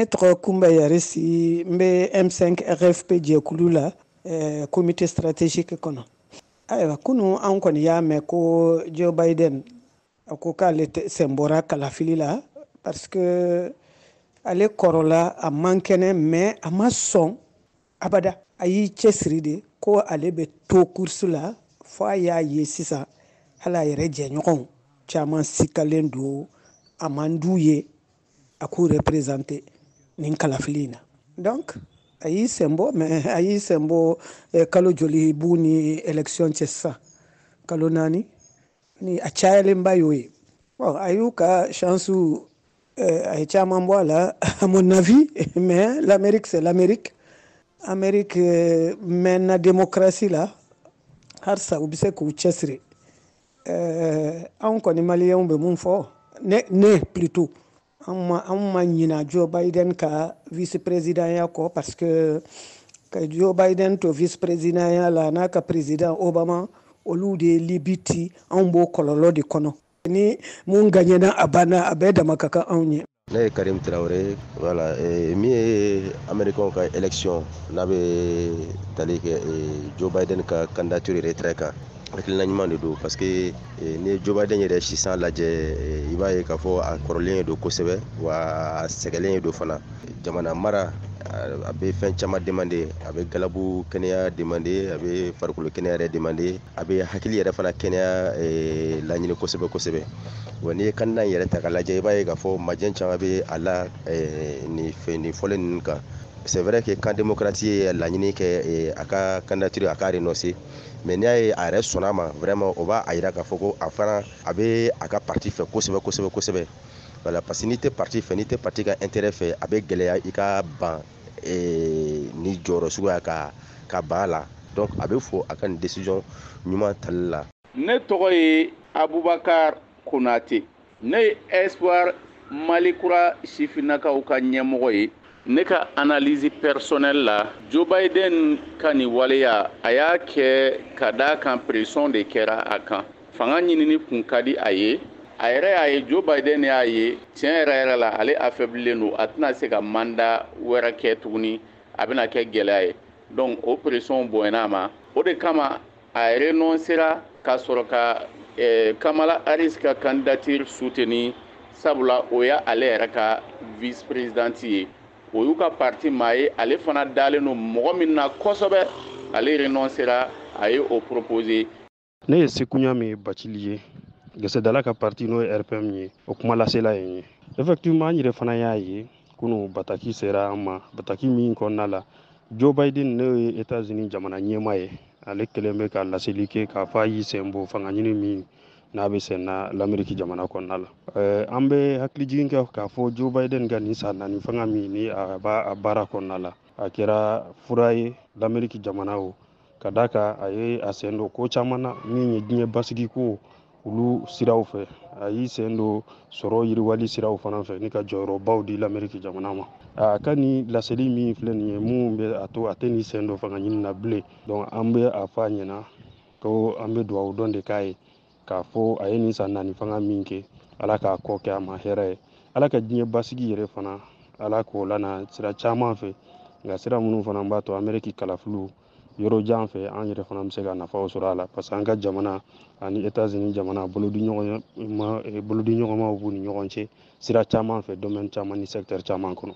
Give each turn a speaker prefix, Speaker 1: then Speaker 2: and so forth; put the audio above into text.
Speaker 1: ne tɔgɔ Kumba Yarisi n bɛ M5 RFP jɛkulu la comité stratégique kɔnɔ. Ayiwa kunu an kɔni y'a mɛn ko Joe Biden a ko k'ale sen bɔra kalafili la parce que ale kɔrɔla a man kɛnɛ mais a ma sɔn abada a y'i cɛsiri de ko ale bɛ to course la fo a y'a ye sisan hali a yɛrɛ jɛɲɔgɔnw caman sikalen don a man d'u ye a k'u représenter nin kalafili in na donc a y'i sen bɔ mais a y'i sen bɔ kalo joli b'u ni élection cɛ sisan kalo 4 ni a cayalenba y'o ye bon a y'u ka chance a ye caman bɔ a la à mon avis mais l'Amérique c'est l'Amérique Amérique mɛnna démocratie la halisa u bɛ se k'u cɛsiri anw kɔni maliyɛnw bɛ mun fɔ ne plutôt an ma ɲina Joe Biden ka vice président ya kɔ parce que ka Joe Biden to vice président ya la n'a ka président Obama olu de ye Libi ci anw b'o kɔlɔlɔ de kɔnɔ ni mun gagnera a banna a bɛɛ dama ka kan anw ye.
Speaker 2: Ne ye Karim Traoré voilà min ye américain ka élection n'a bɛ tali kɛ Joe Biden ka candidature retrait kan hakilina ɲuman de don parce que ni Joe Biden yɛrɛ sisan lajɛ i b'a ye k'a fɔ a kɔrɔlen don kosɛbɛ wa a sɛgɛlen don fana jamana mara a bɛ fɛn caman demander a bɛ galabu kɛnɛya demander a bɛ farikolo kɛnɛya yɛrɛ demander a bɛ hakili yɛrɛ fana kɛnɛya laɲini kosɛbɛ kosɛbɛ wa n'i ye candidat yɛrɛ ta k'a lajɛ i b'a ye k'a fɔ majɛ caman bɛ a la nin fɔlen ninnu kan c'est vrai que kan démocratie ye laɲini kɛ a ka candidature a ka renoncer mais n'i y'a ye a yɛrɛ sɔnna ma vraiment o b'a yira k'a fɔ ko a fana a bɛ a ka parti fɛ kosɛbɛ kosɛbɛ kosɛbɛ voilà parce que n'i tɛ parti fɛ n'i tɛ parti ka intérêt fɛ a bɛ gɛlɛya i ka ban ni jɔyɔrɔ suguya ka ban a la donc a bɛ fɔ a ka nin décision ɲuman tali la.
Speaker 3: Ne tɔgɔ ye Abubakar Konate ne ye Espoir Mali Kura sifinnakaw ka ɲɛmɔgɔ ye. Ne ka analyse personnelle la Joe Biden ka nin waleya a y'a kɛ ka d'a kan pression de kɛra a kan fanga ɲinini kun ka di a ye a yɛrɛ y'a ye Joe Biden y'a ye tiɲɛ yɛrɛ la ale affaiblilen don a tɛna se ka mandat wɛrɛ kɛ tuguni a bɛna kɛ gɛlɛya ye donc o pression bonyana a ma o de kama a renoncera ka sɔrɔ ka Kamala Harris ka candidature soutenir sabula o ya ale yɛrɛ ka vice présidente ye o y'u ka parti maa ye ale fana dalen don mɔgɔ min na kosɛbɛ ale renoncera a ye o proposer.
Speaker 4: Ne ye Sekuɲami Bacili ye Gesedala ka parti n'o ye RPM ye o kuma lasela yen ye effectivement an yɛrɛ fana y'a ye kunu bataki sera an ma bataki min kɔnɔna la Joe Biden n'o ye États-Unis jamana ɲɛmaa ye ale kɛlen bɛ ka laseli kɛ k'a fɔ a y'i sen bɔ fanga ɲini min n'a bɛ sen na l'Amérique jamana kɔnɔna la an bɛ hakilijigin kɛ k'a fɔ Joe Biden ka nin san 4 fanga min ni a b'a baara kɔnɔna la a kɛra fura ye l'Amérique jamana o ka d'a kan a ye a sen don ko caman na min ye diɲɛ basigi ko olu siraw fɛ a y'i sen don sɔrɔ yiriwali siraw fana fɛ ni ka jɔyɔrɔbaw di l'Amérique jamana ma a ka ni laseli min filɛ nin ye mun bɛ a to a tɛ ni sen don fanga ɲini na bilen donc an bɛ a fɔ a ɲɛna ko an bɛ dugawu dɔn de k'a ye k'a fɔ a ye nin san 4 fanga min kɛ ala k'a kɔ kɛ a ma hɛrɛ ye ala ka diɲɛ basigi yɛrɛ fana ala k'o lana sira caman fɛ nka sira minnu fana b'a to Amérique kalafiliw yɔrɔ jan fɛ an yɛrɛ fana bɛ se ka nafaw sɔrɔ a la parce que an ka jamana ani États-Unis jamana bolodi ɲɔgɔnmaw b'u ni ɲɔgɔn cɛ sira caman fɛ domaine caman ni secteur caman kɔnɔ.